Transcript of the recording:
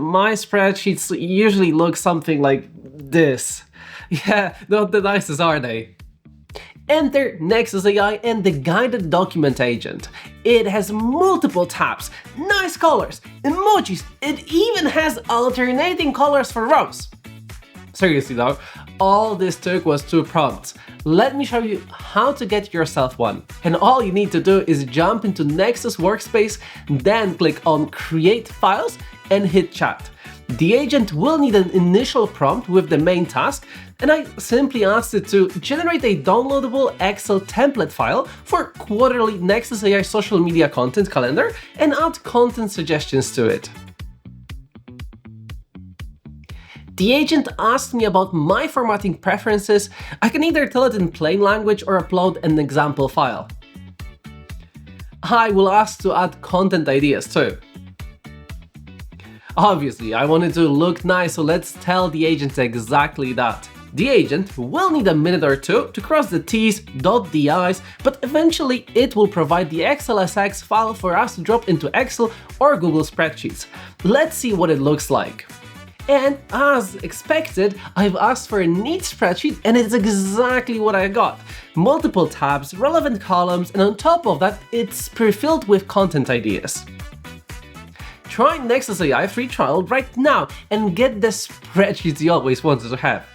my spreadsheets usually look something like this. Yeah, not the nicest, are they? Enter Nexos.ai and the guided document agent. It has multiple tabs, nice colors, emojis, it even has alternating colors for rows. Seriously though, all this took was 2 prompts. Let me show you how to get yourself one. And all you need to do is jump into Nexos workspace, then click on Create Files and hit Chat. The agent will need an initial prompt with the main task, and I simply asked it to generate a downloadable Excel template file for quarterly Nexos.ai social media content calendar and add content suggestions to it. The agent asked me about my formatting preferences. I can either tell it in plain language or upload an example file. I will ask to add content ideas too. Obviously, I want it to look nice, so let's tell the agent exactly that. The agent will need a minute or two to cross the T's, dot the I's, but eventually it will provide the XLSX file for us to drop into Excel or Google Spreadsheets. Let's see what it looks like. And as expected, I've asked for a neat spreadsheet and it's exactly what I got. Multiple tabs, relevant columns, and on top of that, it's pre-filled with content ideas. Try Nexos.ai free trial right now and get the spreadsheets you always wanted to have.